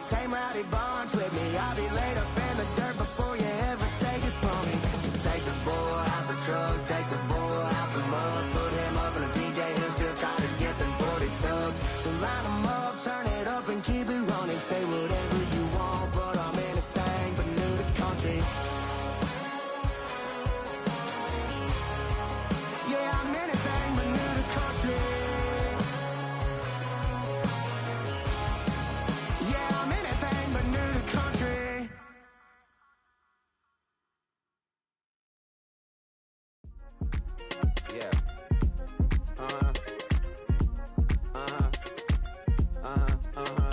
Same rowdy bonds with me. I'll be laid up in the dirt before you ever take it from me. So take the bull out the truck, take the bull out the mud, put him up in a PJ, he'll still try to get them 40 stuck. So line them up, turn it up and keep it running. Say whatever you want, but I'm anything but new to country. Yeah, I'm anything but new to country. Yeah, I'm anything but new to country. Yeah. Uh-huh. Uh-huh. Uh-huh. Uh-huh.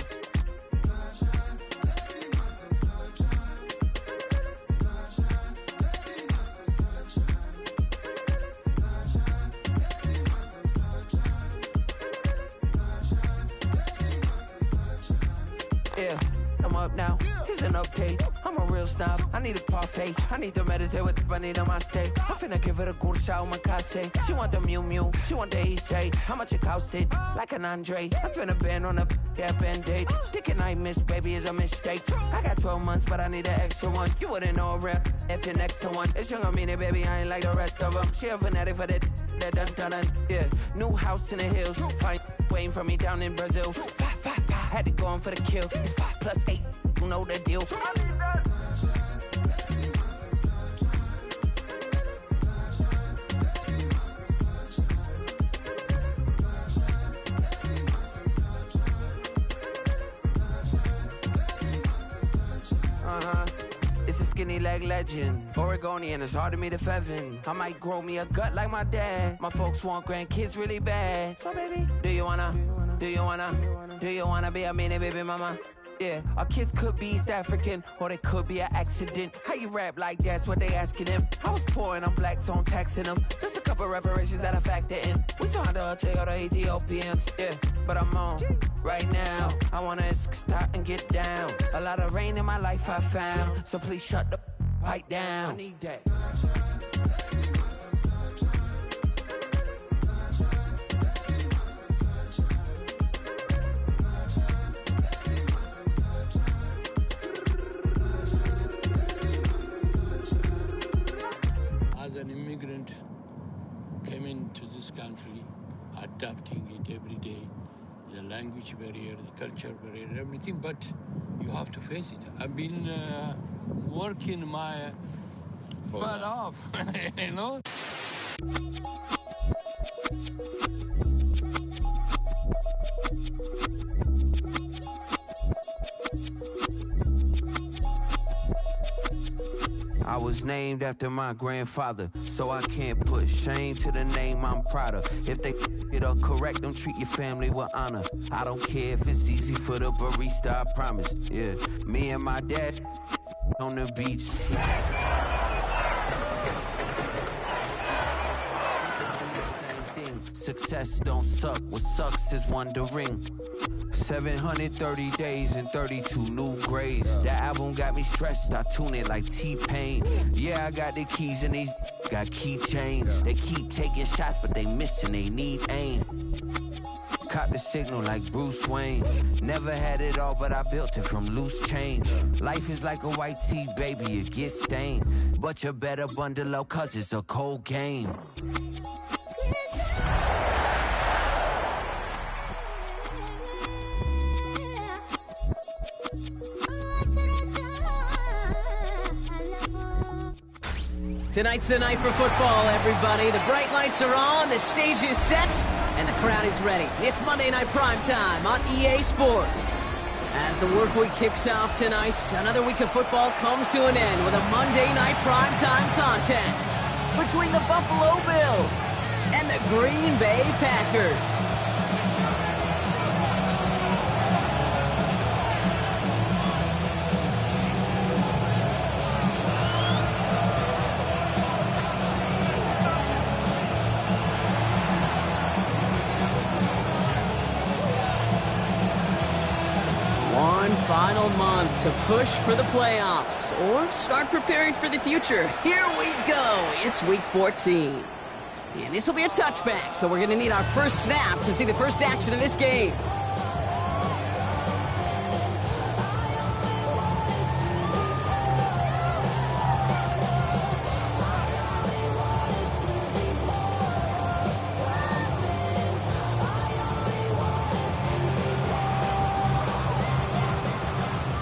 Yeah, I'm up now. It's an update. I'm a real snob. I need a parfait. I need to meditate with the bunny on my steak. I'm finna give it a good shot with my case. She want the Mew Mew. She want the East Shade. How much it costed? Like an Andre. I spent a band on a band-aid. Thinking I missed, baby, is a mistake. I got 12 months, but I need an extra one. You wouldn't know a rep if you're next to one. It's young, I mean it, baby. I ain't like the rest of them. She a fanatic for that dun. Yeah, new house in the hills. Fine, waiting for me down in Brazil. 5. Had to go on for the kill. It's 5 + 8. You know the deal. It's a skinny leg legend. Oregonian, it's hard to meet a Fevin. I might grow me a gut like my dad. My folks want grandkids really bad. So baby, do you wanna be a mini baby mama? Yeah, our kids could be East African, or they could be an accident. How you rap like that's what they asking him. I was poor and I'm black, so I'm taxing them. Just a couple reparations that I factor in. We saw the Toyota Ethiopians, yeah, but I'm on right now. I wanna stop and get down. A lot of rain in my life I found, so please shut the pipe down. I need that. As an immigrant who came into this country, adapting it every day, the language barrier, the culture barrier, everything, but you have to face it. I've been working my butt off, you know? I was named after my grandfather, so I can't put shame to the name I'm proud of. If they it up correct, don't treat your family with honor. I don't care if it's easy for the barista, I promise. Yeah, me and my dad on the beach. Success don't suck, what sucks is wondering. 730 days and 32 new grades. That album got me stressed, I tune it like T-Pain. Yeah, I got the keys and these got keychains. They keep taking shots, but they missing, they need aim. Caught the signal like Bruce Wayne. Never had it all, but I built it from loose change. Life is like a white tee, baby, it gets stained. But you better bundle up, cause it's a cold game. Tonight's the night for football, everybody. The bright lights are on, the stage is set, and the crowd is ready. It's Monday Night Primetime on EA Sports. As the work week kicks off tonight, another week of football comes to an end with a Monday Night Primetime contest between the Buffalo Bills and the Green Bay Packers. Final month to push for the playoffs or start preparing for the future. Here we go. It's week 14. And this will be a touchback, so we're going to need our first snap to see the first action of this game.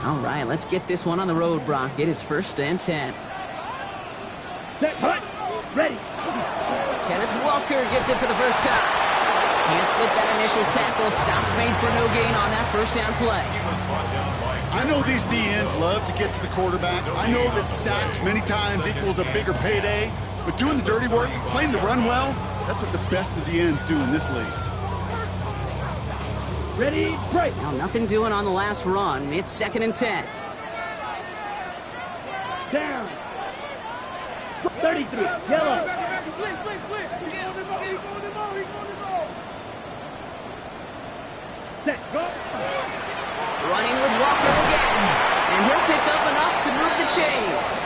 All right, let's get this one on the road, Brock. It is 1st and 10. Set, hut, ready. Kenneth Walker gets it for the first time. Can't slip that initial tackle. Stops made for no gain on that first down play. I know these DNs love to get to the quarterback. I know that sacks many times equals a bigger payday. But doing the dirty work, playing to run well, that's what the best of the ends do in this league. Ready, break. Now, nothing doing on the last run. It's 2nd and 10. Down. 33, yellow. Set, go. Running with Walker again. And he'll pick up enough to move the chains.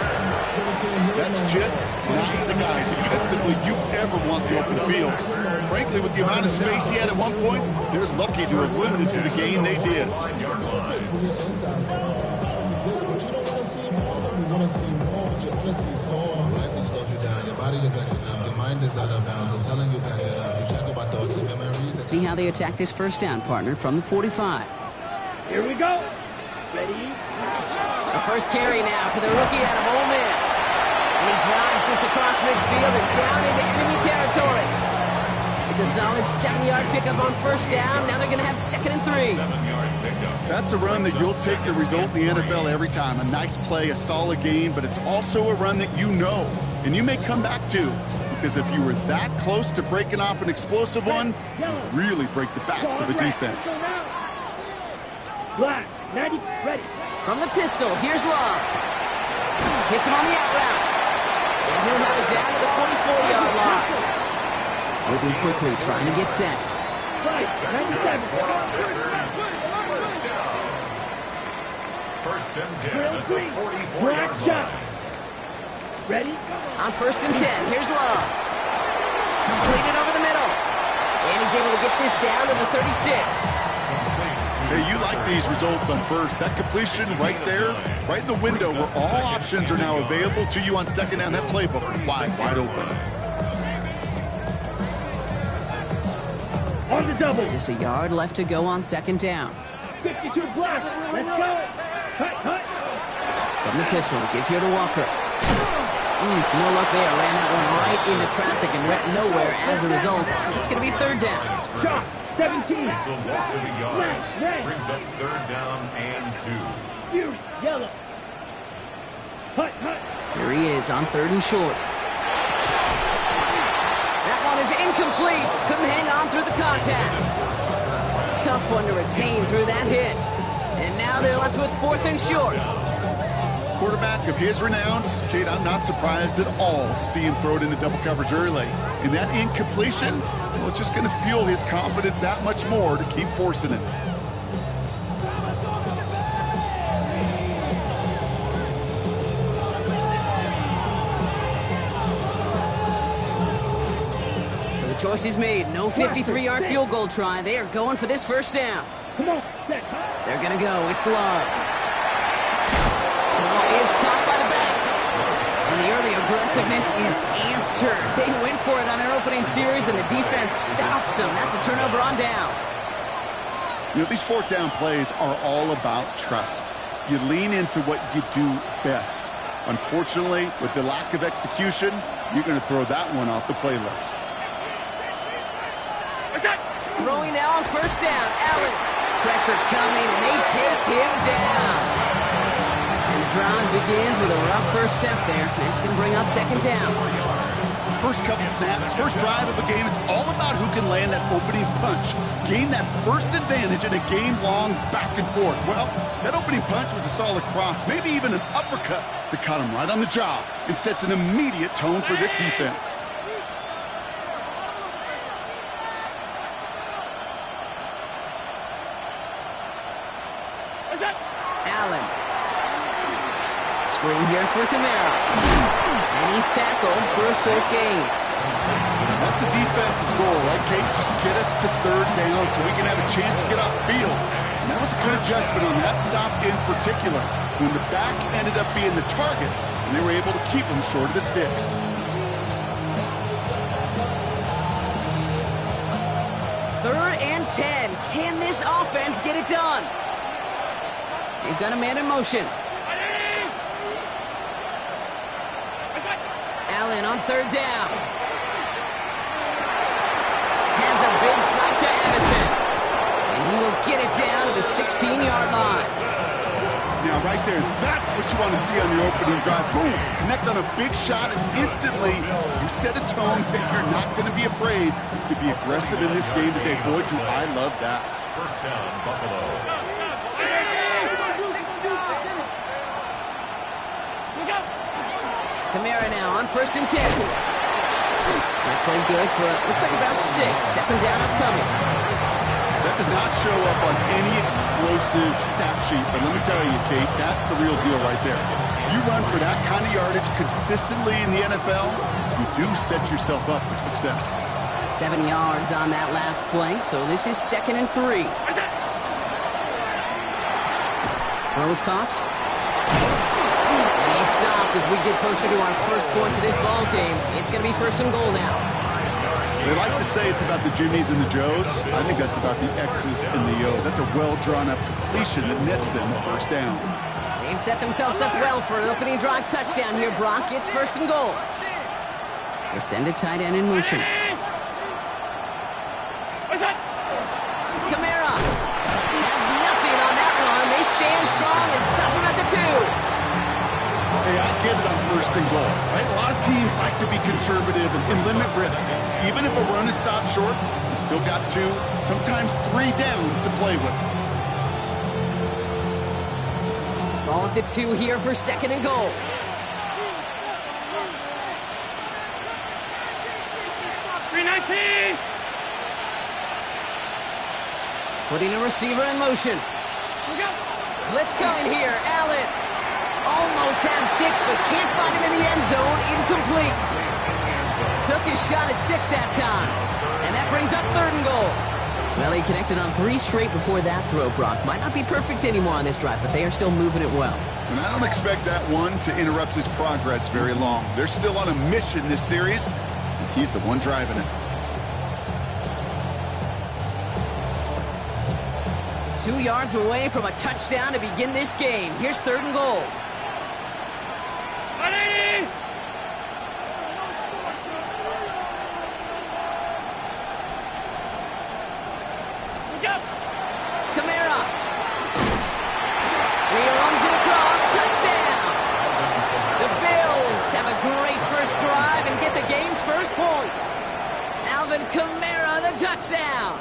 That's just not the guy defensively you ever want the open field. Frankly, with the amount of space he had at one point, they're lucky to have limited to the game they did. Let's see how they attack this first down, partner, from the 45. Here we go. Ready. The first carry now for the rookie out of Ole Miss. And he drives this across midfield and down into enemy territory. It's a solid 7-yard pickup on first down. Now they're going to have 2nd and 3. That's a run that you'll take the result in the NFL every time. A nice play, a solid game, but it's also a run that you know, and you may come back to. Because if you were that close to breaking off an explosive one, you really break the backs of a defense. Black, 90, ready. From the pistol, here's Love. Hits him on the out route. And he'll have it down to the 44-yard line. Moving quickly, trying to get set. Right, 97. First and 10 Drill at three. the 44-yard Black line. shot. Ready? On 1st and 10, here's Love. Completed over the middle. And he's able to get this down to the 36. Hey, you like these results on first. That completion right there, right in the window where all options are now available to you on 2nd down. That playbook wide open. On the double. Just a yard left to go on 2nd down. 52 black. Let's go. Hut. From the pistol, give here to Walker. No luck there. Ran that one right into traffic and went nowhere as a result. It's going to be 3rd down. Shot. 17. It's a loss of a yard. Red. Brings up 3rd down and 2. Fury, yellow. Hut. Here he is on 3rd and short. That one is incomplete. Couldn't hang on through the contact. Tough one to retain through that hit. And now they're left with 4th and short. Quarterback of his renown, Kate, I'm not surprised at all to see him throw it into double coverage early. And that incompletion, well, it's just going to fuel his confidence that much more to keep forcing it. So the choice is made. No 53-yard field goal try. They are going for this first down. Come on. Set. They're going to go. It's Love. Is caught by the back. And the early aggressiveness is answered. They went for it on their opening series, and the defense stops them. That's a turnover on downs. You know, these 4th down plays are all about trust. You lean into what you do best. Unfortunately, with the lack of execution, you're going to throw that one off the playlist. Throwing now on first down. Allen. Pressure coming, and they take him down. Drive begins with a rough first step there. That's going to bring up 2nd down. First couple snaps, first drive of a game, it's all about who can land that opening punch. Gain that first advantage in a game-long back and forth. Well, that opening punch was a solid cross, maybe even an uppercut that caught him right on the job and sets an immediate tone for this defense. Allen. Screen here for Kamara. And he's tackled for a 4th gain. That's a defense's goal, right, Kate? Just get us to 3rd down so we can have a chance to get off the field. And that was a good adjustment on that stop in particular, when the back ended up being the target, and they were able to keep him short of the sticks. 3rd and 10. Can this offense get it done? They've got a man in motion. Allen on third down. Has a big strike to Addison. And he will get it down to the 16-yard line. Now, right there, that's what you want to see on your opening drive. Boom! Connect on a big shot, and instantly you set a tone that you're not going to be afraid to be aggressive in this game today. Boy, do I love that. First down, Buffalo. Kamara now on 1st and 10. That played good for, looks like about 6. 2nd down upcoming. That does not show up on any explosive stat sheet, but let me tell you, Kate, that's the real deal right there. You run for that kind of yardage consistently in the NFL, you do set yourself up for success. 7 yards on that last play, so this is 2nd and 3. Throw was caught. And he stopped as we get closer to our first point to this ball game. It's going to be 1st and goal now. They like to say it's about the Jimmies and the Joes. I think that's about the X's and the O's. That's a well-drawn-up completion that nets them the 1st down. They've set themselves up well for an opening drive touchdown here, Brock. It's 1st and goal. They send a tight end in motion. Kamara has nothing on that run. They stand strong and stop him at the 2. Hey, I get it on 1st and goal, right? A lot of teams like to be conservative and limit risk. Even if a run is stopped short, you still got 2, sometimes 3 downs to play with. Ball at the 2 here for 2nd and goal. Putting a receiver in motion. Blitz coming here. Allen almost had 6, but can't find him in the end zone. Incomplete. Took his shot at 6 that time. And that brings up 3rd and goal. Well, he connected on 3 straight before that throw, Brock. Might not be perfect anymore on this drive, but they are still moving it well. And I don't expect that one to interrupt his progress very long. They're still on a mission this series, and he's the one driving it. 2 yards away from a touchdown to begin this game. Here's 3rd and goal. Kamara. He runs it across. Touchdown. The Bills have a great first drive and get the game's first points. Alvin Kamara, the touchdown.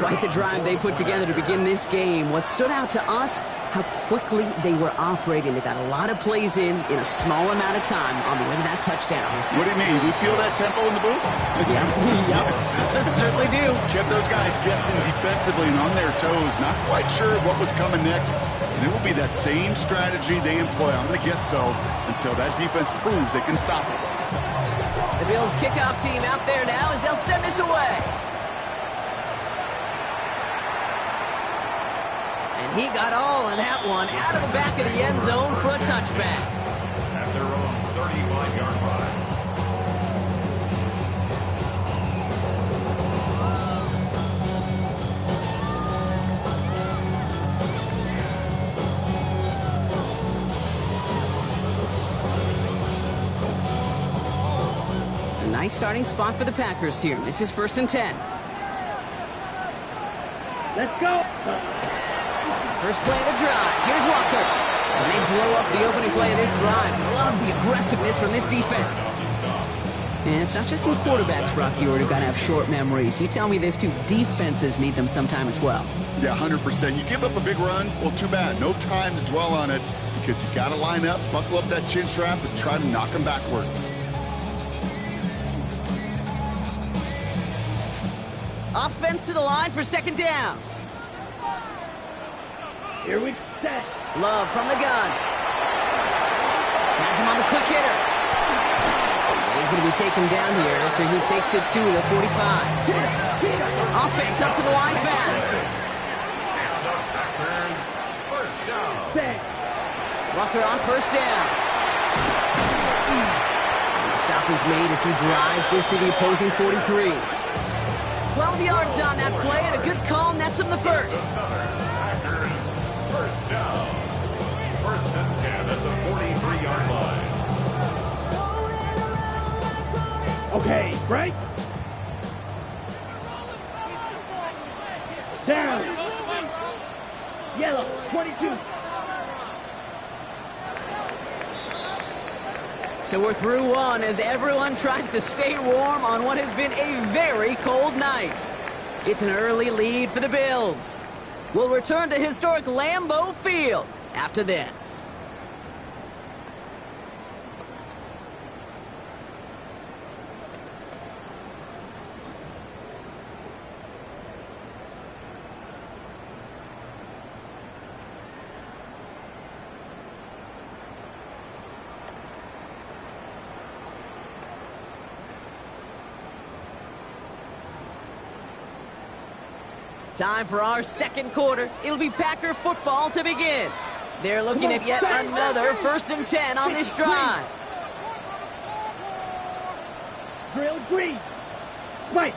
Quite the drive they put together to begin this game. What stood out to us, how quickly they were operating. They got a lot of plays in a small amount of time on the way to that touchdown. What do you mean? We feel that tempo in the booth? Yep, certainly do. Kept those guys guessing defensively and on their toes, not quite sure what was coming next. And it will be that same strategy they employ. I'm going to guess so until that defense proves they can stop it. The Bills kickoff team out there now as they'll send this away. And he got all of that one out of the back of the end zone for a touchback. At their own 35-yard line. A nice starting spot for the Packers here. This is 1st and 10. Let's go. First play of the drive. Here's Walker. And they blow up the opening play of this drive. Love the aggressiveness from this defense. And it's not just in quarterbacks, Brock, who got to have short memories. You tell me this too. Defenses need them sometime as well. Yeah, 100%. You give up a big run, well, too bad. No time to dwell on it because you got to line up, buckle up that chin strap, and try to knock them backwards. Offense to the line for 2nd down. Here we set. Love from the gun. Has him on the quick hitter. He's going to be taken down here after he takes it to the 45. Offense up to the line fast. First down. Walker on 1st down. The stop is made as he drives this to the opposing 43. 12 yards on that play, and a good call nets him the first. First down. First and 10 at the 43-yard line. Okay, break. Down. Yellow, 22. So we're through one as everyone tries to stay warm on what has been a very cold night. It's an early lead for the Bills. We'll return to historic Lambeau Field after this. Time for our second quarter. It'll be Packer football to begin. They're looking at yet another 1st and 10 on this drive. Drill green. White,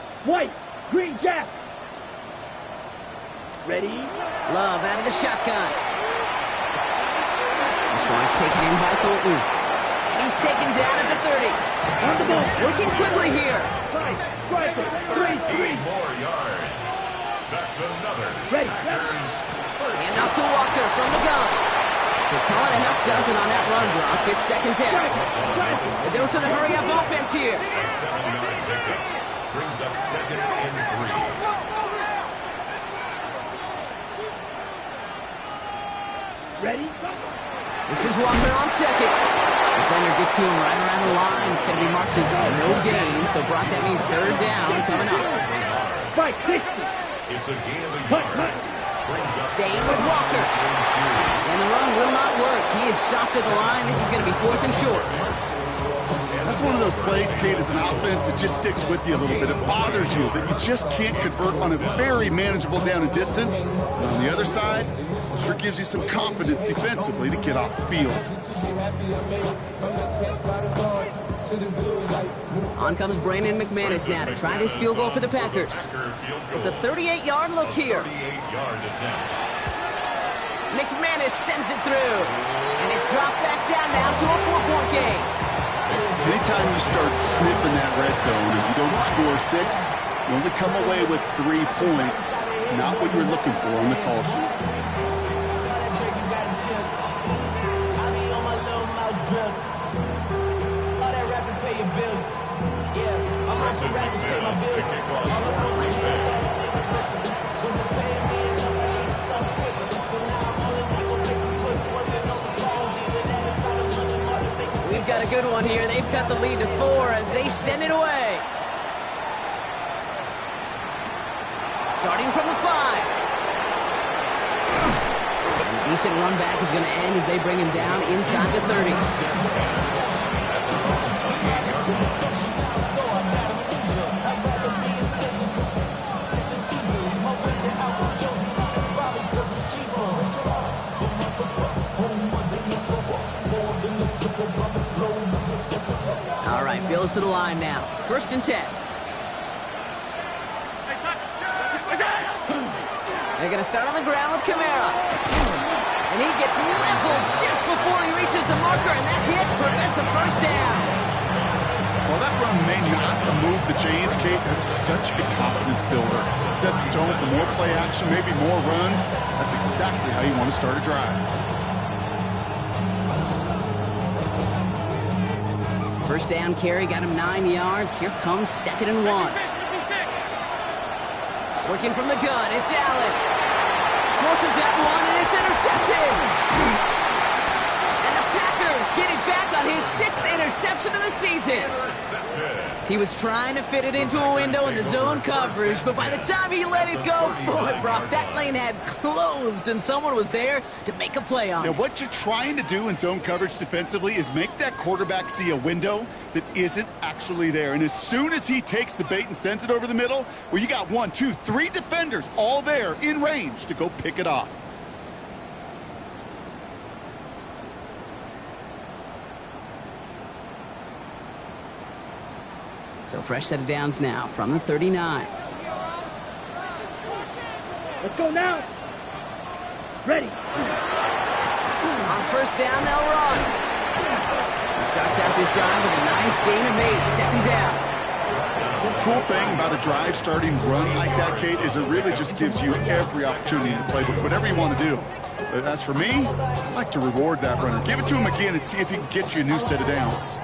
green jack. Ready? Love out of the shotgun. This one's taken in by Thornton. And he's taken down at the 30. On the ball. Working quickly here. Striker. 3. More yards. That's another. Ready. And up to Walker from the gun. So calling a half dozen on that run block. It's second down. A dose of the hurry-up offense here. A 7-yard pickup brings up second and 3. Ready? This is Walker on second. Defender gets to him right around the line. It's going to be marked as no gain. So Brock, that means third down coming up. Fight, 60. It's a gain of a yard. Staying with Walker. And the run will not work. He is soft at the line. This is going to be 4th and short. That's one of those plays, Kate, as an offense, it just sticks with you a little bit. It bothers you that you just can't convert on a very manageable down and distance. But on the other side, it sure gives you some confidence defensively to get off the field. On comes Brandon McManus now to try this field goal for the Packers. It's a 38-yard look here. 38-yard attempt. McManus sends it through. And it's dropped back down now to a 4-point game. Anytime you start sniffing that red zone and you don't score 6, you only come away with 3 points. Not what you're looking for on the call sheet. We've got a good one here. They've cut the lead to 4 as they send it away. Starting from the 5. A decent run back is going to end as they bring him down inside the 30. All right, Bills to the line now. 1st and 10. They're going to start on the ground with Kamara. And he gets leveled just before he reaches the marker, and that hit prevents a 1st down. While that run may not move the chains, Kate, that's such a confidence builder. It sets the tone for more play action, maybe more runs. That's exactly how you want to start a drive. 1st down carry, got him 9 yards. Here comes 2nd and 1. Working from the gun, it's Allen. Forces that one, and it's intercepted. And the Packers get it back on his 6th interception of the season. He was trying to fit it into a window in the zone coverage, but by the time he let it go, boy, Brock, that lane had closed, and someone was there to make a play on it. Now, what you're trying to do in zone coverage defensively is make that quarterback see a window that isn't actually there. And as soon as he takes the bait and sends it over the middle, well, you got 1, 2, 3 defenders all there in range to go pick it off. So fresh set of downs now from the 39. Let's go now. Ready. first down, they'll run. He starts out this drive with a nice gain of 8, second down. The cool thing about a drive starting run like that, Kate, is it really just gives you every opportunity to play whatever you want to do. But as for me, I like to reward that runner. Give it to him again and see if he can get you a new set of downs.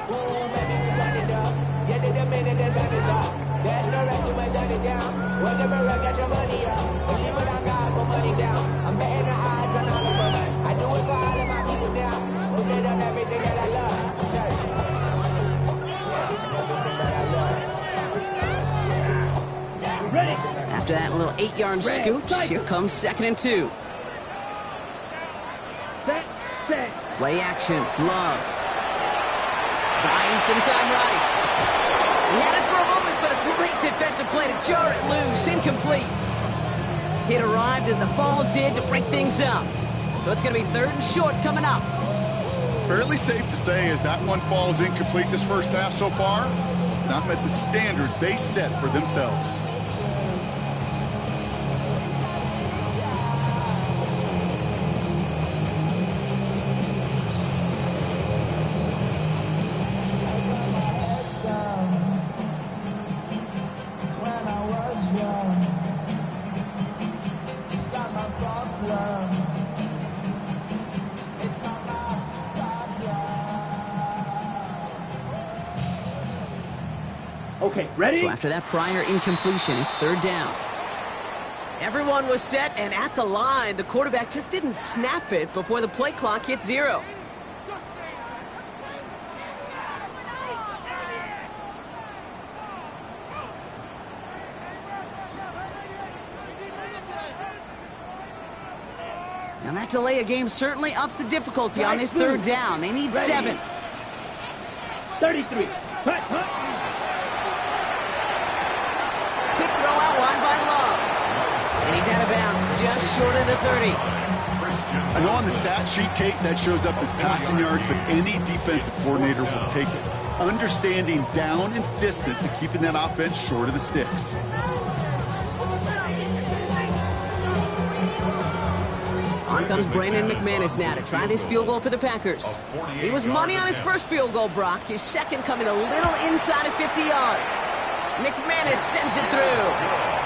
After that little 8-yard scoot, here comes 2nd and 2. Play action, Love. Buying some time right. He had it for a moment, but a great defensive play to jar it loose. Incomplete. Hit arrived as the ball did to break things up. So it's going to be 3rd and short coming up. Fairly safe to say as that one falls incomplete this first half so far, it's not met the standard they set for themselves. Okay, ready? So after that prior incompletion, it's 3rd down. Everyone was set and at the line. The quarterback just didn't snap it before the play clock hit 0. And that delay of game certainly ups the difficulty on this 3rd down. They need 7. 33. Cut. Quick throw out wide by Love. And he's out of bounds, just short of the 30. I know on the stat sheet, Kate, that shows up as passing yards, but any defensive coordinator will take it. Understanding down and distance and keeping that offense short of the sticks. On comes Brandon McManus now to try this field goal for the Packers. He was money on his first field goal, Brock. His second coming a little inside of 50 yards. McManus sends it through.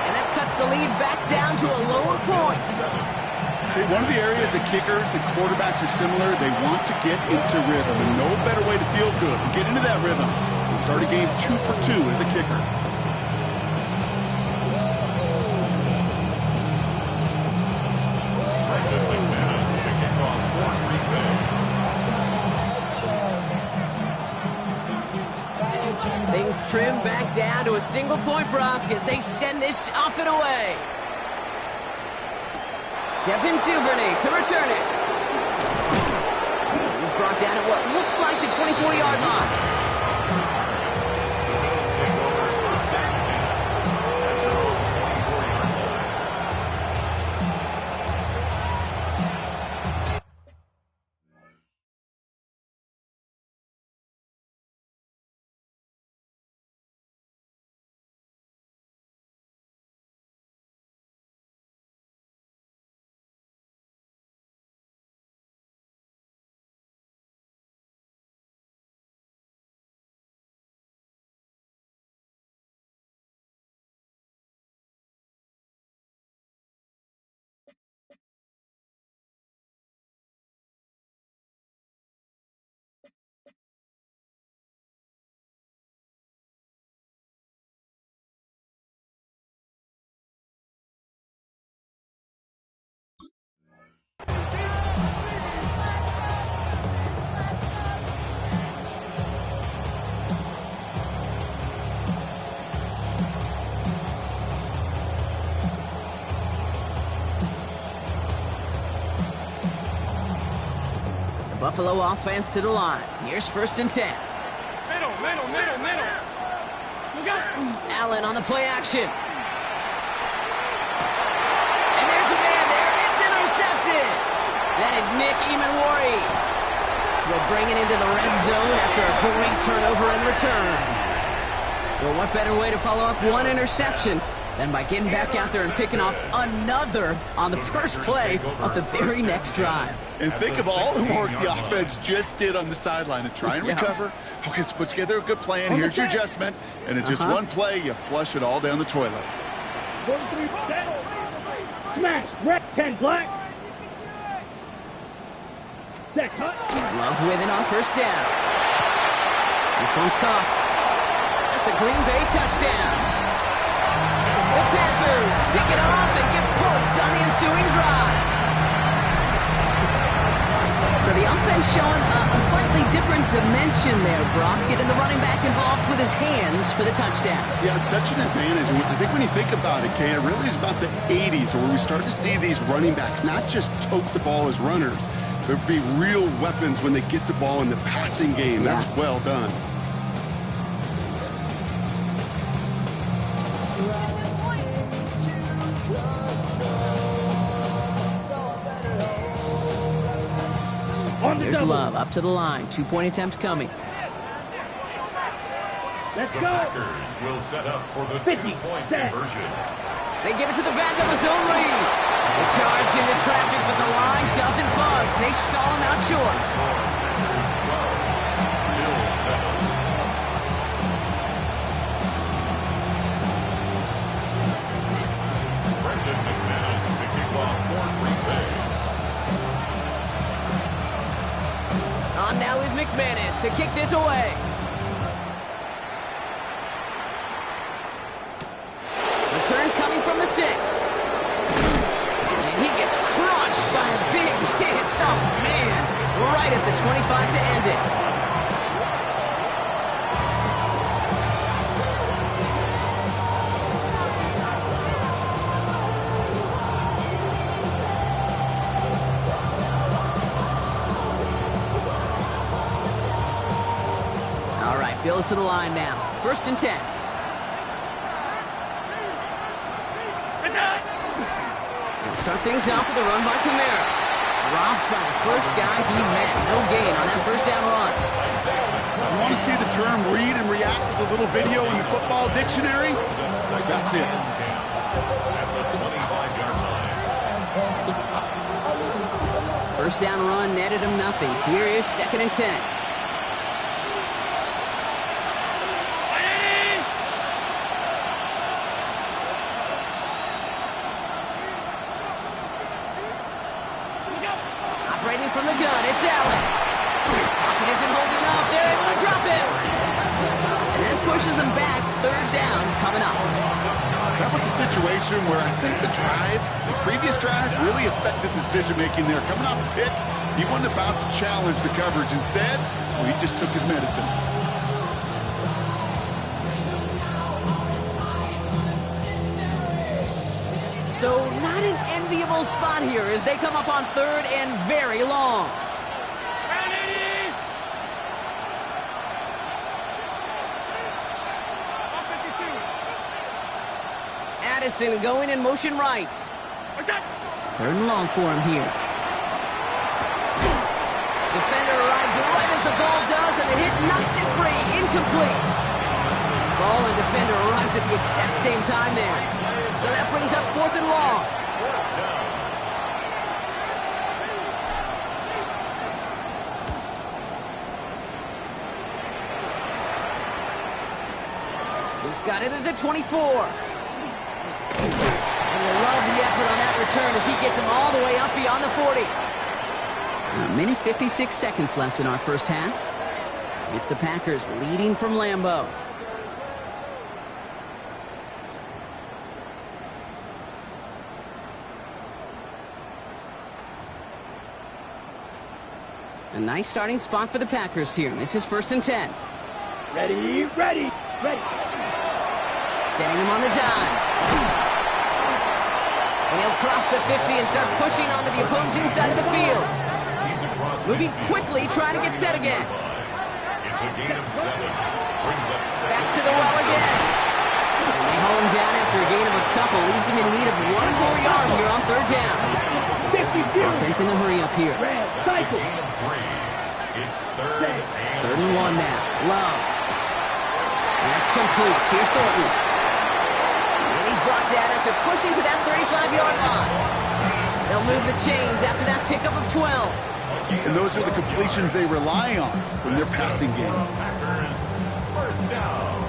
And that cuts the lead back down to a lower point. Okay, one of the areas that kickers and quarterbacks are similar, they want to get into rhythm. And no better way to feel good and get into that rhythm than start a game 2 for 2 as a kicker. Things trim back down to a single point, Brock, as they send this off and away. Devin Duvernay to return it. He's brought down at what looks like the 24-yard line. Buffalo offense to the line. Here's 1st and 10. Middle. Allen on the play action. And there's a man there. It's intercepted. That is Nick Emanwari. We'll bring it into the red zone after a great turnover and return. Well, what better way to follow up one interception Then by getting back out there and picking off another on the first play of the very next drive. And think of all the work the offense just did on the sideline to try and recover. Okay, let's put together a good plan. Here's your adjustment. And in just one play, you flush it all down the toilet. 43, smash, red, 10 black. Set, cut. Love winning on first down. This one's caught. That's a Green Bay touchdown. The Packers pick it off and get points on the ensuing drive. So the offense showing a slightly different dimension there, Brock, getting the running back involved with his hands for the touchdown. Yeah, such an advantage. And I think when you think about it, Kay, it really is about the 80s where we start to see these running backs not just tote the ball as runners, but be real weapons when they get the ball in the passing game. Yeah. That's well done. There's Love up to the line. 2-point attempt coming. Let's go. The Packers will set up for the 2-point conversion. They give it to the back of his own lead. The charge into traffic, but the line doesn't budge. They stall him out short. Packers 12, Bills 7. Brendan McManus to kick off for Green Bay. On now is McManus to kick this away. Return coming from the 6. And he gets crushed by a big hit. Oh, man. Right at the 25 to end it. All right, Bills to the line now. 1st and 10. Start things off with a run by Kamara. Dropped by the first guy he met. No gain on that first down run. You want to see the term read and react to the little video in the football dictionary? That's it. At the 25-yard line. First down run netted him nothing. Here is 2nd and 10. Operating from the gun, it's Allen. Pocket isn't holding up. They're able to drop him. And that pushes him back. 3rd down coming up. That was a situation where I think the previous drive, really affected decision-making there. Coming off a pick, he wasn't about to challenge the coverage. Instead, he just took his medicine. So not an enviable spot here as they come up on 3rd and very long. Addison going in motion right. 3rd and long for him here. Defender arrives right as the ball does, and the hit knocks it free. Incomplete. Ball and defender arrived at the exact same time there. So that brings up 4th and long. He's got it at the 24. And we love the effort on that return as he gets him all the way up beyond the 40. A minute 56 seconds left in our first half. It's the Packers leading from Lambeau. A nice starting spot for the Packers here. This is 1st and 10. Ready, ready, ready. Sending him on the dime. And he'll cross the 50 and start pushing onto the opposing side of the field. Moving quickly, trying to get set again. It's a gain of 7. Brings up 7. Back to the well again. And they haul him down after a gain of a couple. Leaves him in need of 1 more yard here on 3rd down. 52. Offense in the hurry up here. Red, cycle. It's 3rd and 3rd and 1 now. Love. That's complete. Here's Thornton. And he's brought after pushing to that 35-yard line. They'll move the chains after that pickup of 12. And those are the completions they rely on from their passing game. Packers, first down.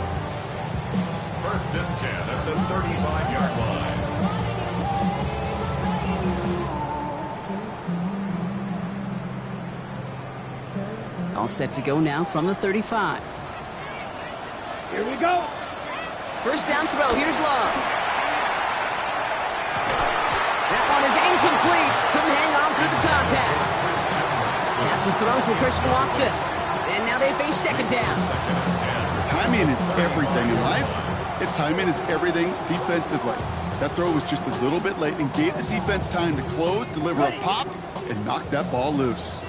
First and 10 at the 35-yard line. All set to go now from the 35. Here we go. First down throw. Here's Love. That one is incomplete. Couldn't hang on through the contact. Pass was thrown for Christian Watson. And now they face second down. Timing is everything in life. And timing is everything defensively. That throw was just a little bit late and gave the defense time to close, deliver a pop, and knock that ball loose.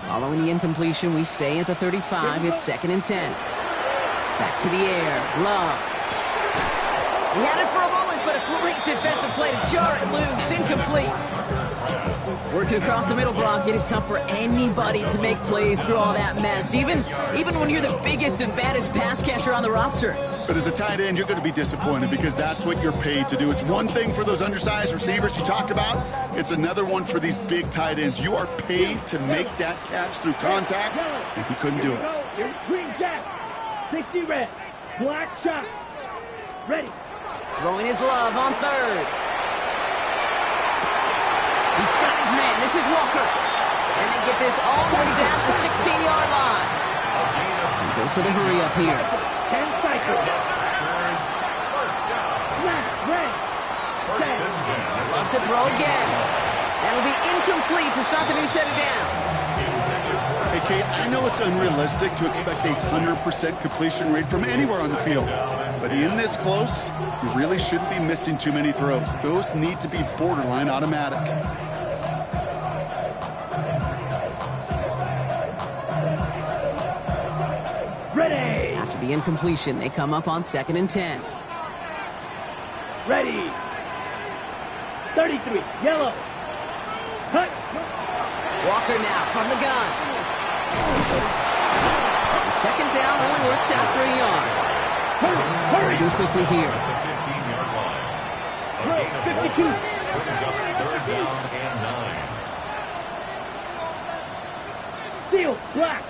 Following the incompletion, we stay at the 35. It's second and 10. Back to the air. Love. He had it for a moment, but a great defensive play to jar it loose. Incomplete. Working across the middle, Brock, it is tough for anybody to make plays through all that mess, even when you're the biggest and baddest pass catcher on the roster. But as a tight end, you're going to be disappointed because that's what you're paid to do. It's one thing for those undersized receivers you talk about. It's another one for these big tight ends. You are paid to make that catch through contact, and he couldn't do it. Here's green jack. 60 red. Black shot. Ready. Throwing his Love on third. He's got his man. This is Walker. And they get this all the way down to the 16-yard line. And goes to the hurry up here. 10 cycles. First down. Black, red. First and 10. Loves to throw again. That'll be incomplete to start the new set of downs. Hey, Kate, I know it's unrealistic to expect a 100% completion rate from anywhere on the field. But in this close, you really shouldn't be missing too many throws. Those need to be borderline automatic. Ready. After the incompletion, they come up on second and 10. Ready. 33. Yellow. Cut. Walker now from the gun. And second down only works out for a yard. Hurry. Moving quickly here. 15-yard line. Hurry. 52. Brings up third down and 9. Steel. Black.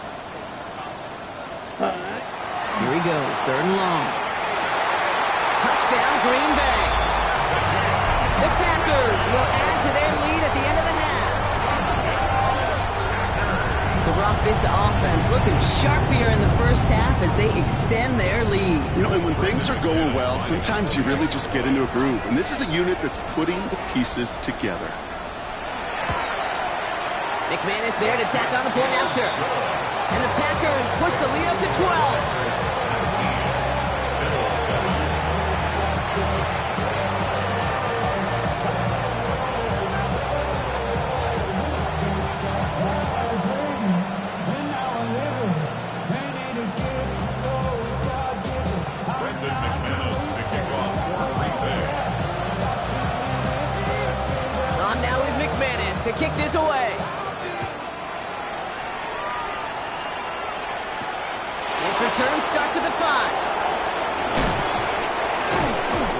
Cut. Here he goes, third and long. Touchdown, Green Bay. The Packers will add to their lead at the end of the half. So, Brock, this offense looking sharp here in the first half as they extend their lead. You know, and when things are going well, sometimes you really just get into a groove. And this is a unit that's putting the pieces together. McManus there to tack on the point after. And the Packers push the lead up to 12. To kick this away. This return starts at the 5.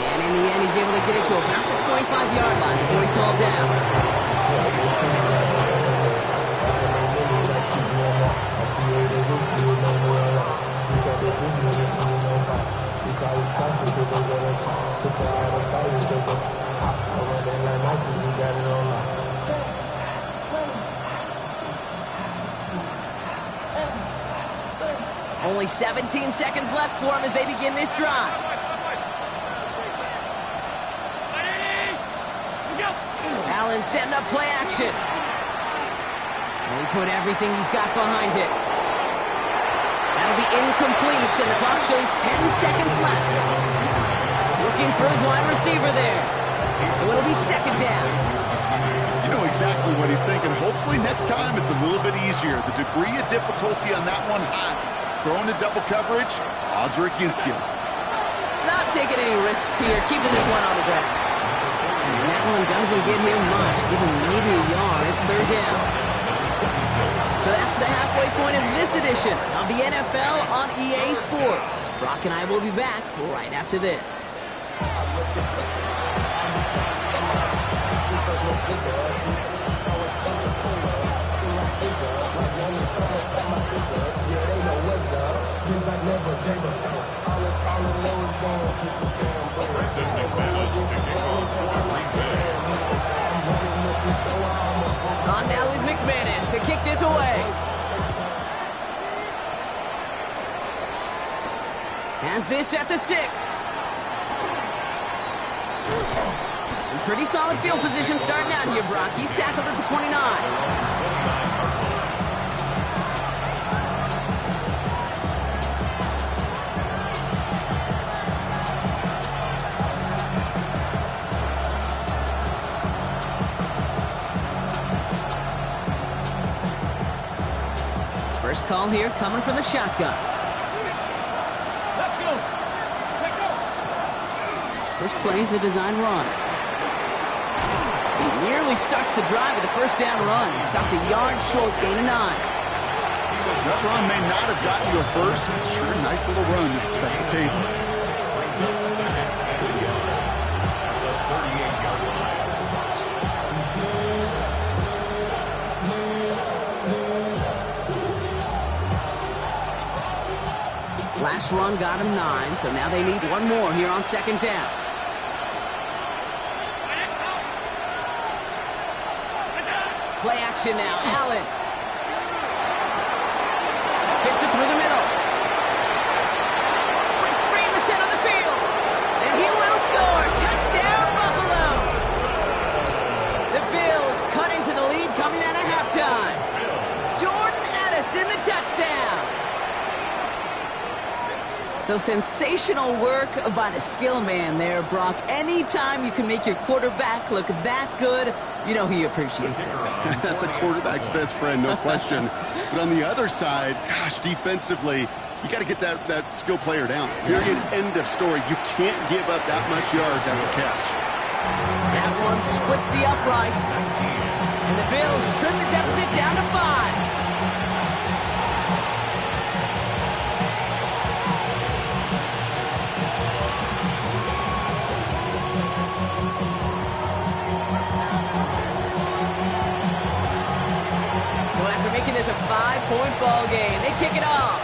And in the end, he's able to get it to about the 25-yard line before he's hauled down. Only 17 seconds left for him as they begin this drive. Allen setting up play action. And he put everything he's got behind it. That'll be incomplete, and the clock shows 10 seconds left. Looking for his wide receiver there. So it'll be second down. You know exactly what he's thinking. Hopefully next time it's a little bit easier. The degree of difficulty on that one high. Throwing to double coverage, odds are against you. Not taking any risks here, keeping this one on the ground. And that one doesn't get him much, even maybe a yard. It's third down. So that's the halfway point of this edition of the NFL on EA Sports. Brock and I will be back right after this. On now is McManus to kick this away. Has this at the 6. In pretty solid field position starting out here, Brock. He's tackled at the 29. First call here coming from the shotgun. Let's go. Let's go. First play is a design run. He nearly starts the drive with a first down run. Stopped a yard short, gain of 9. That run may not have gotten you a first, but sure, nice little run to set the table. Brings up second and a yard at the 38-yard line. Last run got him 9, so now they need one more here on second down. Play action now, Allen. Fits it through the middle. Breaks free in the center of the field. And he will score. Touchdown, Buffalo. The Bills cut into the lead coming out of halftime. Jordan Addison, the touchdown. So sensational work by the skill man there, Brock. Anytime you can make your quarterback look that good, you know he appreciates it. That's a quarterback's best friend, no question. But on the other side, gosh, defensively, you got to get that skill player down. Period, end of story. You can't give up that much yards after catch. That one splits the uprights. And the Bills trim the deficit down to 5. Making this a 5-point ball game. They kick it off.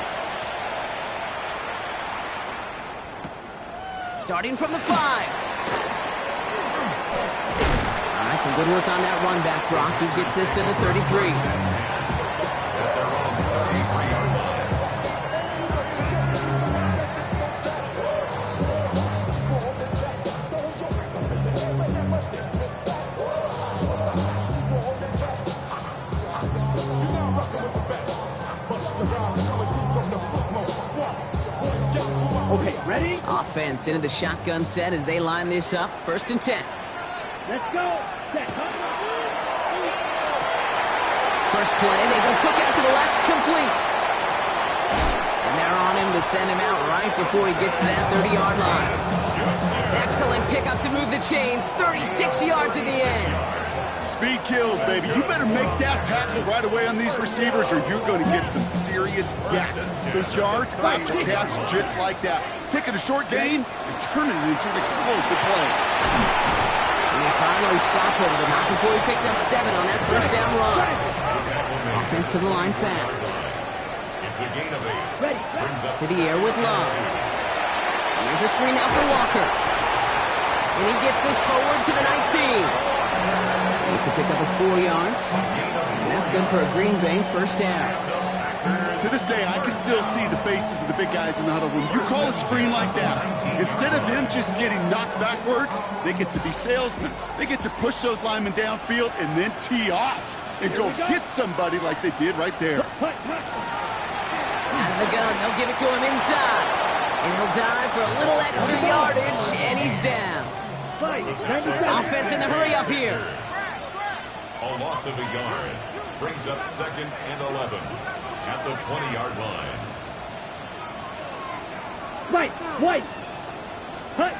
Starting from the 5. All right, some good work on that run back, Brock. He gets this to the 33. Okay, ready? Offense into the shotgun set as they line this up. 1st and 10. Let's go. Set. First play, they go quick out to the left, complete. And they're on him to send him out right before he gets to that 30-yard line. Excellent pickup to move the chains. 36 yards at the end. Speed kills, baby. You better make that tackle right away on these receivers or you're going to get some serious yak. Those yards after catch just like that. Taking a short gain and turning it into an explosive play. And they finally stopped him, but not before he picked up 7 on that first down run. Offense to the line fast. It's a gain of 8. Brings up To the air with Love. And there's a screen now for Walker. And he gets this forward to the 19. It's a pickup of 4 yards. And that's good for a Green Bay first down. To this day, I can still see the faces of the big guys in the huddle. When you call a screen like that, instead of them just getting knocked backwards, they get to be salesmen. They get to push those linemen downfield and then tee off and go hit somebody like they did right there. Out of the gun, they'll give it to him inside. And he'll dive for a little extra yardage, and he's down. Offense in the hurry up here. a loss of a yard. Brings up 2nd and 11 at the 20-yard line. White. Hut.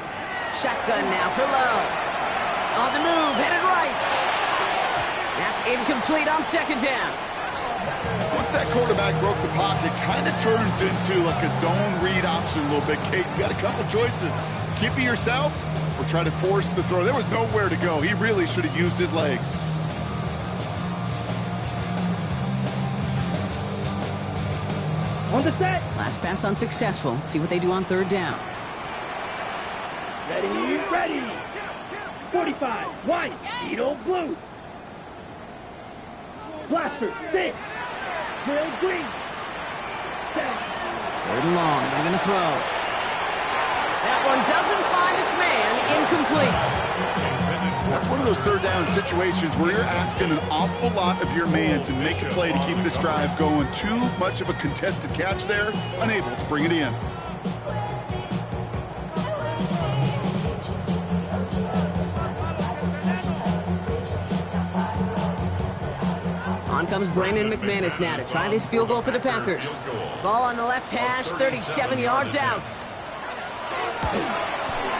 Shotgun now for Lowe. On the move, headed right. That's incomplete on 2nd down. Once that quarterback broke the pocket, kind of turns into like a zone read option a little bit. Kate, you got a couple choices. Keep it yourself or and try to force the throw. There was nowhere to go. He really should have used his legs. On the set. Last pass unsuccessful. Let's see what they do on third down. Ready, ready. 45, white, Edo blue. Blaster, 6. Drill green. 7. Third and long. They're going to throw. That one doesn't find its man. Incomplete. That's one of those third down situations where you're asking an awful lot of your man to make a play to keep this drive going. Too much of a contested catch there, unable to bring it in. On comes Brandon McManus now to try this field goal for the Packers. Ball on the left hash, 37 yards out.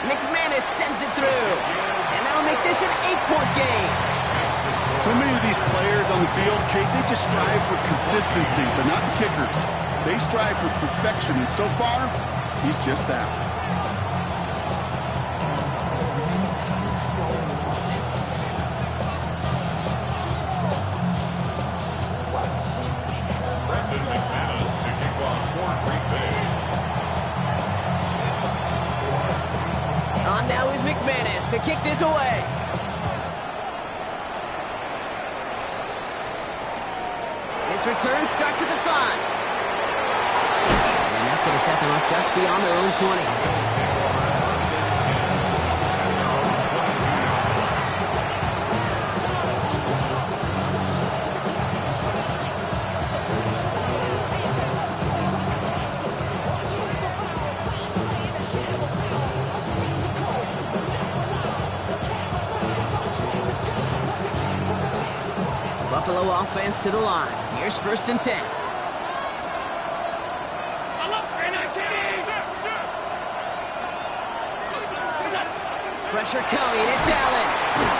McManus sends it through, and that'll make this an 8-point game. So many of these players on the field, Kate, they just strive for consistency, but not the kickers. They strive for perfection, and so far, he's just that. On now is McManus to kick this away. This return starts at the 5. And that's going to set them up just beyond their own 20. Buffalo offense to the line. Here's 1st and 10. Pressure coming. It's Allen.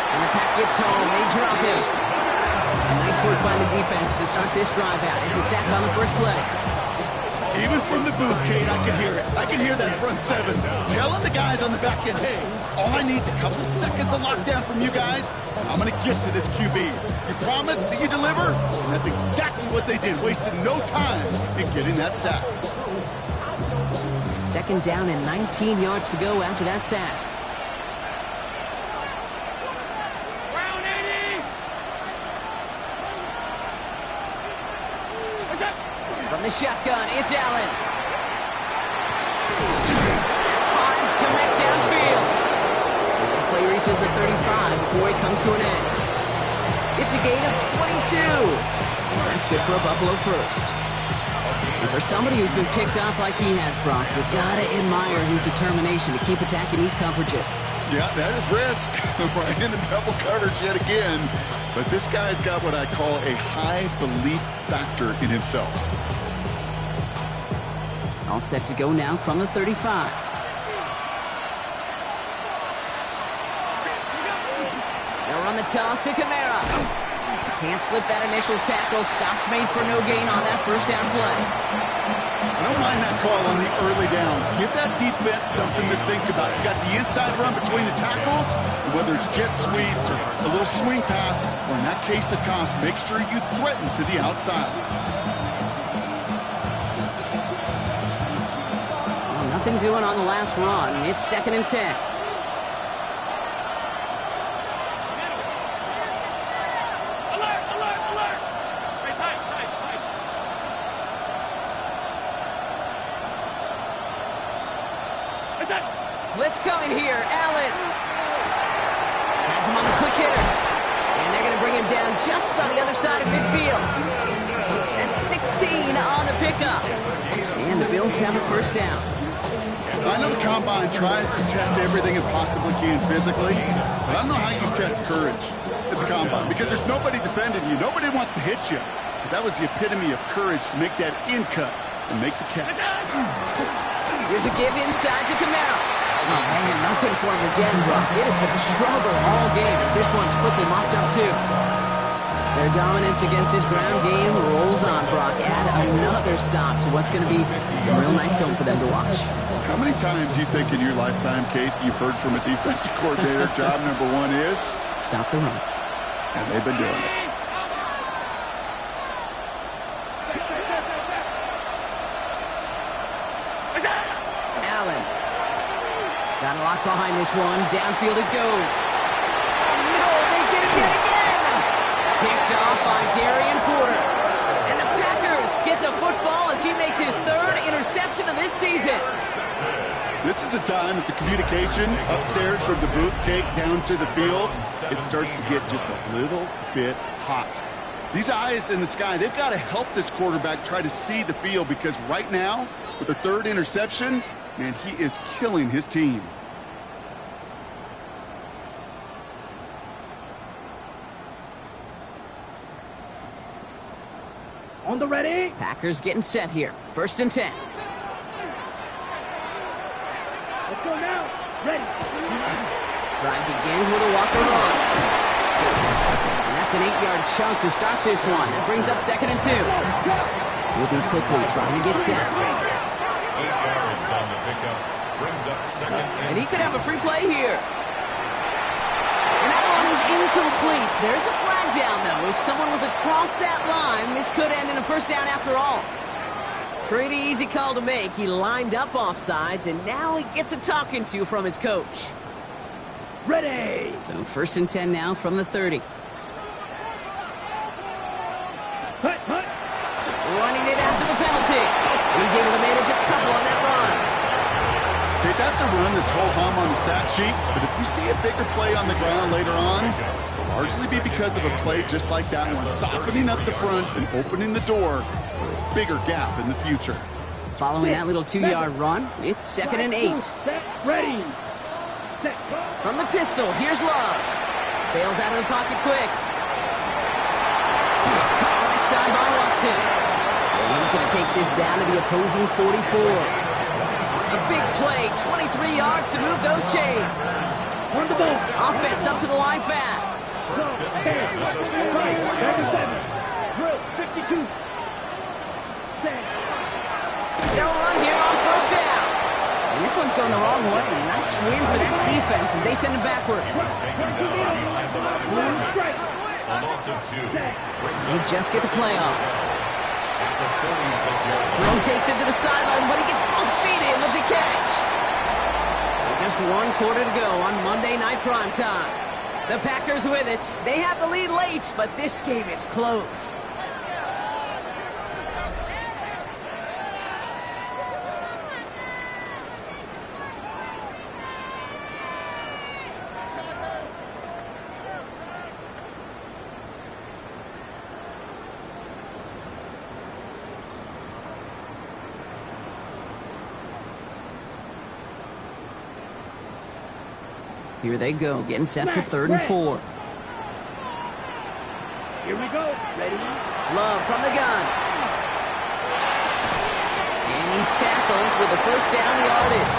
And the pack gets home. They drop him. And nice work by the defense to start this drive out. It's a sack on the first play. Even from the booth, Kate, I can hear it. I can hear that front 7 telling the guys on the back end, hey, all I need is a couple seconds of lockdown from you guys. I'm going to get to this QB. You promise that you deliver? And that's exactly what they did. Wasted no time in getting that sack. 2nd down and 19 yards to go after that sack. From the shotgun, it's Allen. Finds Kmet downfield. And this play reaches the 35 before it comes to an end. It's a gain of 22. And that's good for a Buffalo first. And for somebody who's been picked off like he has, Brock, you gotta admire his determination to keep attacking these coverages. Yeah, that is risk. Right into double coverage yet again. But this guy's got what I call a high belief factor in himself. All set to go now from the 35. They'll run the toss to Kamara. Can't slip that initial tackle. Stops made for no gain on that first down play. I don't mind that call on the early downs. Give that defense something to think about. You got the inside run between the tackles, and whether it's jet sweeps or a little swing pass, or in that case a toss, make sure you threaten to the outside. Nothing doing on the last run. It's 2nd and 10. Alert, alert, alert. Hey, tight. What's that? Blitz coming here. Allen has him on the quick hitter. And they're going to bring him down just on the other side of midfield. That's 16 on the pickup. And the Bills have a first down. I know the Combine tries to test everything it possibly can physically, but I don't know how you test courage at the Combine because there's nobody defending you. Nobody wants to hit you. But that was the epitome of courage to make that in cut and make the catch. Here's a give inside to Kamara. Oh, man, nothing for him again, Brock. It has been a struggle all game as this one's quickly mopped up, too. Their dominance against his ground game rolls on, Brock. Add another stop to what's going to be some real nice film for them to watch. How many times do you think in your lifetime, Kate, you've heard from a defensive coordinator, job number one is? Stop the run. And they've been doing it. Allen. Got a lock behind this one. Downfield it goes. Oh, no, they get it yet again. Picked off by Darian Porter. And the Packers get the football as he makes his third interception of this season. This is a time that the communication upstairs from the booth, Kate, down to the field, it starts to get just a little bit hot. These eyes in the sky, they've got to help this quarterback try to see the field, because right now, with the third interception, man, he is killing his team. On the ready. Packers getting set here. 1st and 10. Let's go now. Ready. Drive begins with a walker run. And that's an 8-yard chunk to start this one. That brings up 2nd and 2. Moving quickly, trying to get set. 8 yards on the pickup. Brings up 2nd And he could have a free play here. And that one is incomplete. There's a flag down, though. If someone was across that line, this could end in a 1st down after all. Pretty easy call to make. He lined up offsides, and now he gets a talking to from his coach. Ready. So 1st and 10 now from the 30. Hut, hut. Running it after the penalty. He's able to manage a couple on that run. Okay, that's a run that's ho-hum on the stat sheet, but if you see a bigger play on the ground later on, it'll largely be because of a play just like that one, softening up the front and opening the door for a bigger gap in the future. Following that little 2-yard run, it's 2nd and 8. Set. Ready. Set. From the pistol, here's Love. Bails out of the pocket quick. It's caught right side by Watson. And he's going to take this down to the opposing 44. A big play, 23 yards to move those chains. On the ball. Offense up to the line fast. 10. 37. Drill. 52. Set. They'll run here on 1st down. And this one's going the wrong way. Nice win for that defense as they send him backwards. They just get the play off. Rowe takes him to the sideline, but he gets both feet in with the catch. So just 1 quarter to go on Monday Night Primetime. The Packers with it. They have the lead late, but this game is close. Here they go, getting set for 3rd and 4. Here we go. Ready. Love from the gun. And he's tackled with the 1st down yardage.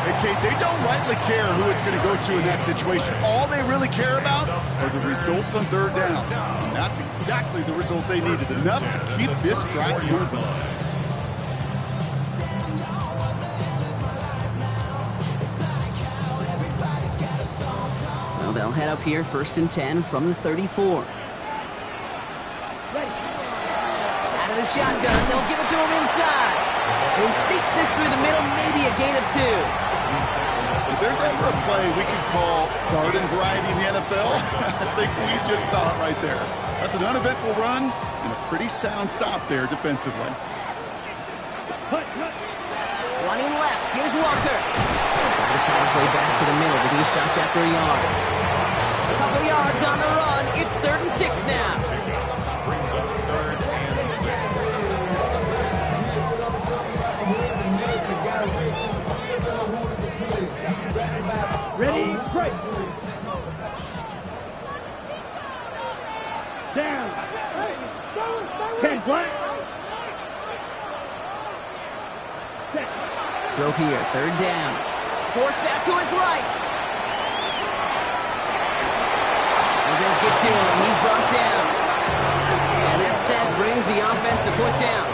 Hey, Kate, they don't rightly care who it's going to go to in that situation. All they really care about are the results on 3rd down. And that's exactly the result they needed, enough to keep this drive moving. So they'll head up here, 1st and 10 from the 34. Out of the shotgun, they'll give it to him inside. He sneaks this through the middle, maybe a gain of 2. If there's ever a play we could call garden variety in the NFL, I think we just saw it right there. That's an uneventful run and a pretty sound stop there defensively. Running left, here's Walker. Trying to find his way back to the middle, but he stopped after a yard. A couple yards on the run. It's 3rd and 6 now. Brings up 3rd and 6. Ready. Break. Down. 10 black. Set. Throw here, 3rd down. Force that to his right. And there's it to him. He's brought down. And that sack brings the offense to fourth down.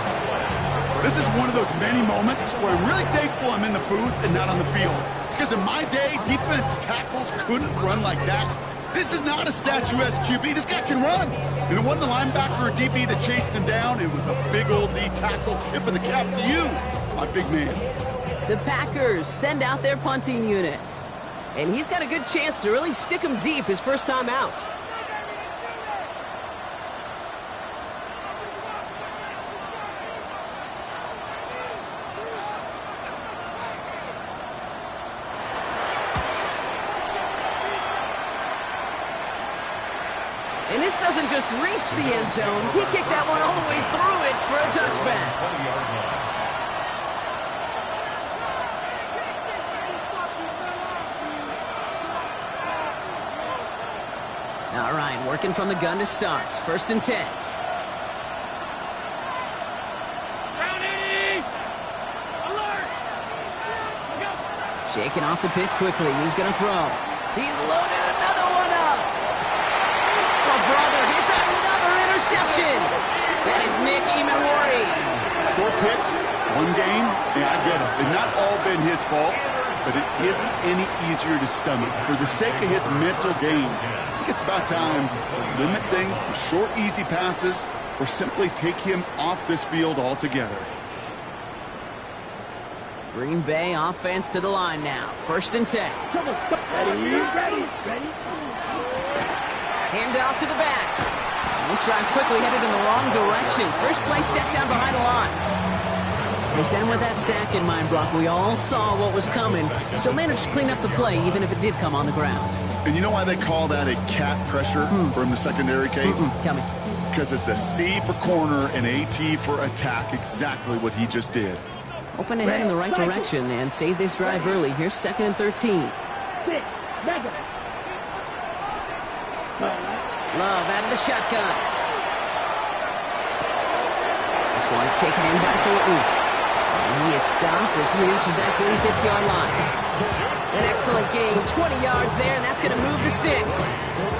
This is one of those many moments where I'm really thankful I'm in the booth and not on the field. Because in my day, defensive tackles couldn't run like that. This is not a statuesque QB. This guy can run. And it wasn't a linebacker or DB that chased him down. It was a big old D tackle. Tipping the cap to you, my big man. The Packers send out their punting unit. And he's got a good chance to really stick him deep his first time out. And this doesn't just reach the end zone. He kicked that one all the way through it for a touchback. 20-yard line. All right, working from the gun to start. First and 10. Shaking off the pick quickly. He's going to throw. He's loaded another one up. Oh, brother, it's another interception. That is Nick Imanwari. 4 picks, 1 game. Yeah, I get it. They've not all been his fault, but it isn't any easier to stomach. For the sake of his mental game, I think it's about time to limit things to short, easy passes or simply take him off this field altogether. Green Bay offense to the line now. First and 10. Ready. Hand off to the back. And this drive's quickly headed in the wrong direction. First play set down behind the line. They sent him with that sack in mind, Brock. We all saw what was coming. So managed to clean up the play, even if it did come on the ground. And you know why they call that a cat pressure from the secondary, Kate? Tell me. Because it's a C for corner and a T for attack, exactly what he just did. Open ahead in the right direction and save this drive early. Here's 2nd and 13. Love out of the shotgun. This one's taken in by Thornton. And he is stopped as he reaches that 46-yard line. An excellent gain, 20 yards there, and that's going to move the sticks.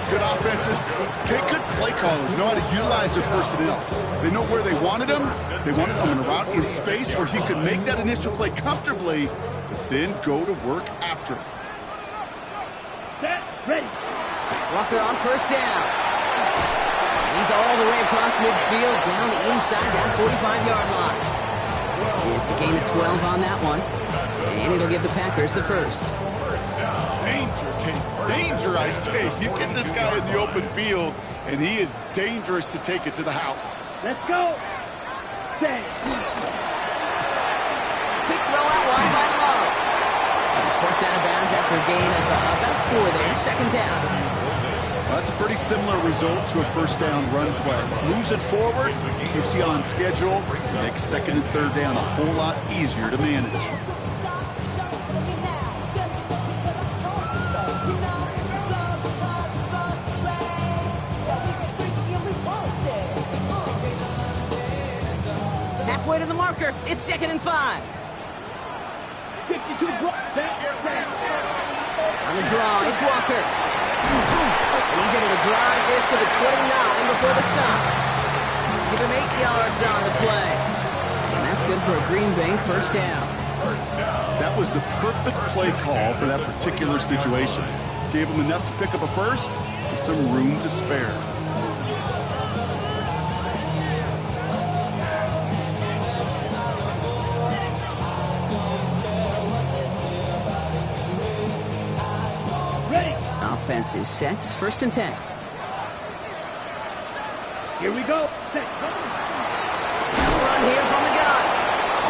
Good offenses. Good play callers know how to utilize their personnel. They know where they wanted him. They wanted him in a route in space where he could make that initial play comfortably, but then go to work after. That's ready. Walker on first down. He's all the way across midfield, down inside that 45-yard line. It's a gain of 12 on that one, and it'll give the Packers the first. Danger, Kate. Danger, I say. You get this guy in the open field, and he is dangerous to take it to the house. Let's go. Say. Quick throw out wide by Love. He's forced out of bounds after a gain of about 4 there. Second down. Well, that's a pretty similar result to a first down run play. Moves it forward, keeps you on schedule, makes 2nd and 3rd down a whole lot easier to manage. Halfway to the marker. It's 2nd and 5. 52 On the draw, it's Walker. And he's able to drive this to the 29 before the stop. Give him 8 yards on the play. And that's good for a Green Bay first down. That was the perfect play call for that particular situation. Gave him enough to pick up a first with some room to spare. Offense is set. 1st and 10. Here we go. Run here from the gun.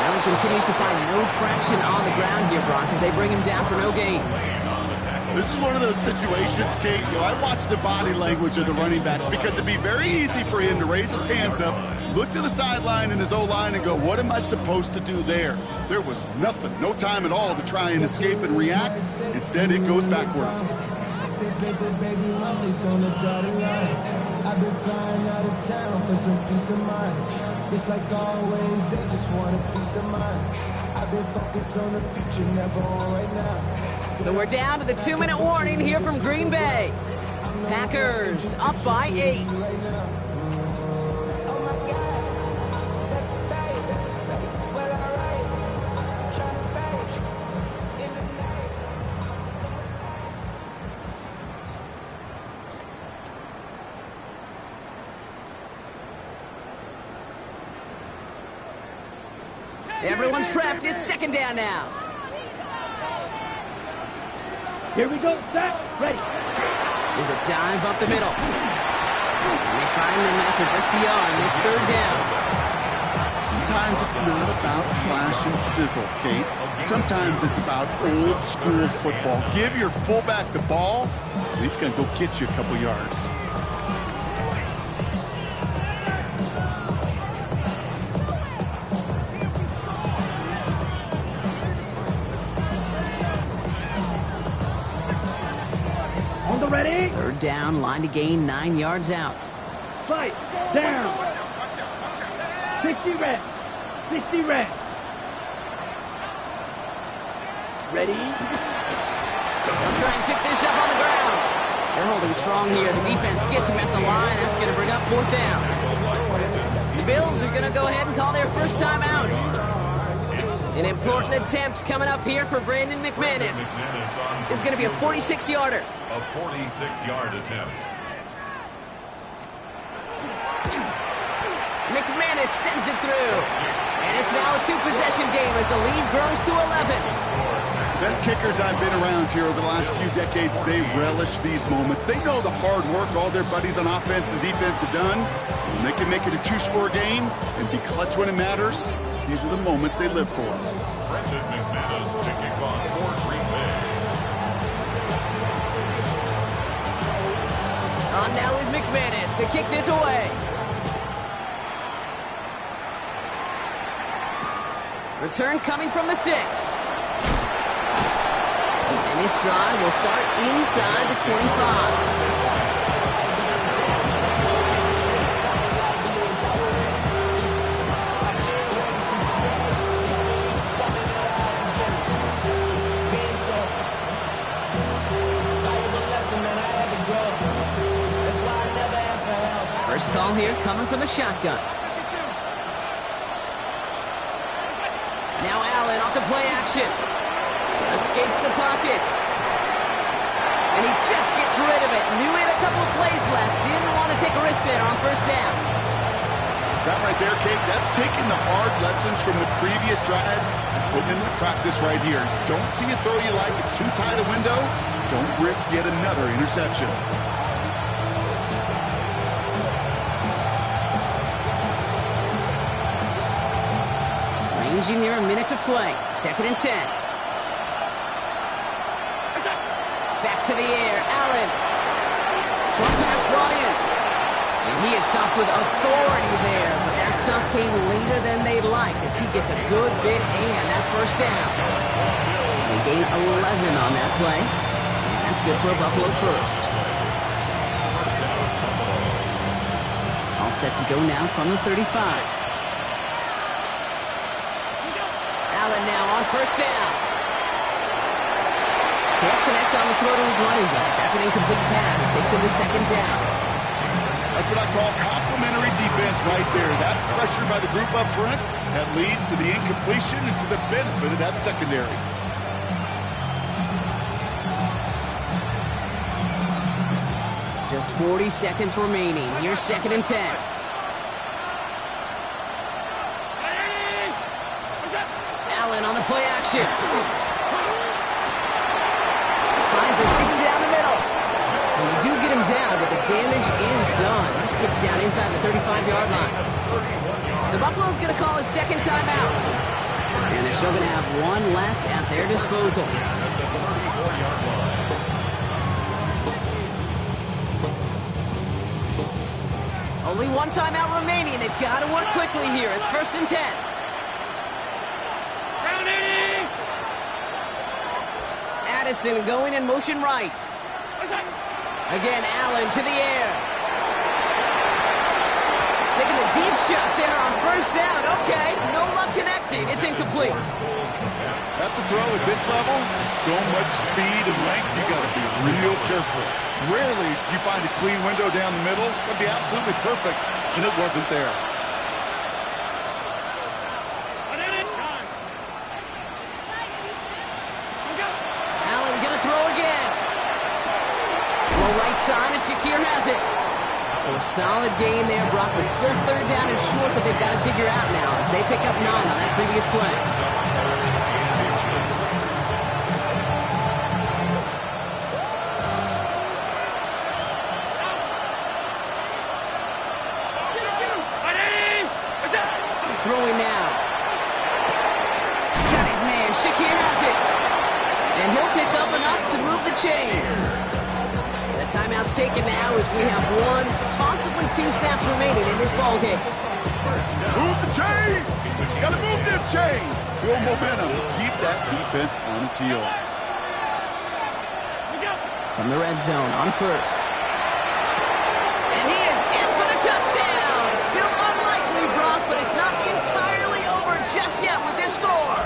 Now he continues to find no traction on the ground here, Brock, as they bring him down for no gain. This is one of those situations, Kate. I watch the body language of the running back because it'd be very easy for him to raise his hands up, look to the sideline in his O-line and go, what am I supposed to do there? There was nothing, no time at all to try and escape and react. Instead, it goes backwards. Baby, it's on the dotted line. I've been flying out of town for some peace of mind. It's like always, they just want a peace of mind. I've been focused on the future, never on right now. So we're down to the 2-minute warning here from Green Bay. Packers up by 8. Everyone's prepped. It's second down now. Here we go. Set. Ready. There's a dive up the middle. And they find them after just a yard. It's third down. Sometimes it's not about flash and sizzle, Kate. Sometimes it's about old school football. Give your fullback the ball, and he's going to go get you a couple yards. Ready? Third down, line to gain 9 yards out. Fight down. 60 reps. 60 reps. Ready? They'll try and pick this up on the ground. They're holding strong here. The defense gets him at the line. That's going to bring up fourth down. The Bills are going to go ahead and call their first time out. An important attempt coming up here for Brandon McManus. It's going to be a 46-yarder. A 46-yard attempt. McManus sends it through. And it's now a two-possession game as the lead grows to 11. Best kickers I've been around here over the last few decades, they relish these moments. They know the hard work all their buddies on offense and defense have done. When they can make it a two-score game and be clutch when it matters, these are the moments they live for. Brandon McManus kicking on for Green Bay. On now is McManus to kick this away. Return coming from the 6. And this drive will start inside the 25. First call here coming from the shotgun. Now Allen off the play action. Escapes the pocket. And he just gets rid of it. Knew he had a couple of plays left. Didn't want to take a risk there on first down. That right there, Kate, that's taking the hard lessons from the previous drive and putting into practice right here. Don't see a throw you like. It's too tight a window. Don't risk yet another interception. Ranging near a minute to play. Second and 10. Back to the air. Allen. Short pass brought in. And he is stopped with authority there. But that stop came later than they'd like as he gets a good bit and that first down. They gain 11 on that play. And that's good for a Buffalo first. All set to go now from the 35. Allen now on first down. Can't connect on the throw to his running back. That's an incomplete pass. Takes him to second down. That's what I call complimentary defense right there. That pressure by the group up front, that leads to the incompletion and to the benefit of that secondary. Just 40 seconds remaining. Here's second and 10. Allen on the play action. Finds a seam down the middle. And they do get him down, but the damage is done. This gets down inside the 35-yard line. The Buffalo's going to call it second timeout. And they're still going to have one left at their disposal. Only one timeout remaining. They've got to work quickly here. It's first and 10. Addison going in motion right. Again, Allen to the air. Taking the deep shot there on first down. Okay, no luck connecting. attempting. It's incomplete. That's a throw at this level. So much speed and length, you got to be real careful. Rarely do you find a clean window down the middle. That'd be absolutely perfect, and it wasn't there. Allen gonna throw again. Well, right side, and Shakir has it. So a solid gain there, Brock, but still third down and short, but they've got to figure out now as they pick up 9 on that previous play. Throwing now. Got his man. Shakir has it. And he'll pick up enough to move the chains. The timeout's taken now as we have 1, possibly 2 snaps remaining in this ballgame. Move the chains! Gotta move them chains! Build momentum. Keep that defense on its heels. From the red zone on first. And he is in for the touchdown. Still unlikely, Brock, but it's not entirely over just yet with this score.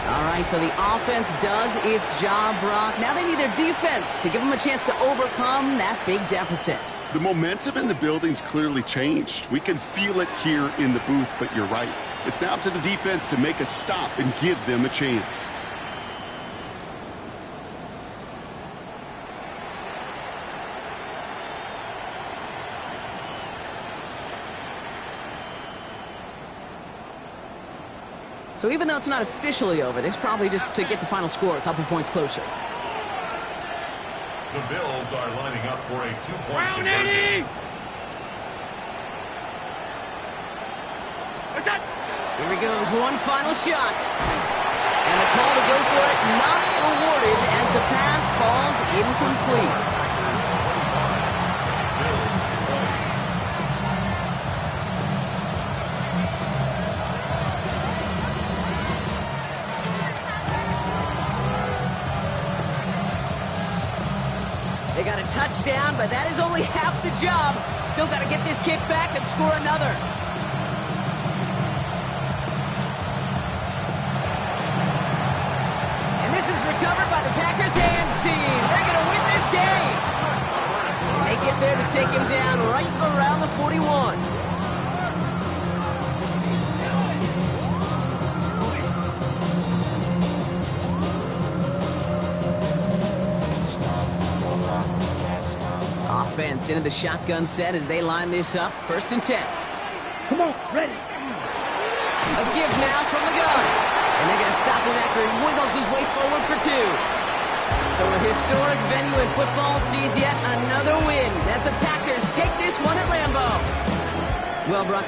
All right, so the offense does its job, Brock. Now they need their defense to give them a chance to overcome that big deficit. The momentum in the building's clearly changed. We can feel it here in the booth, but you're right. It's now up to the defense to make a stop and give them a chance. So even though it's not officially over, this is probably just to get the final score a couple points closer. The Bills are lining up for a 2-point conversion. Here he goes, one final shot. And the call to go for it not rewarded as the pass falls incomplete. They got a touchdown, but that is only half the job. Still got to get this kick back and score another. And this is recovered by the Packers hands team. They're going to win this game. And they get there to take him down right around the 41. Offense into the shotgun set as they line this up. 1st and 10. Come on, ready. A give now from the gun. And they're going to stop him after he wiggles his way forward for 2. So a historic venue in football sees yet another win as the Packers take this one at Lambeau. Well, Brock,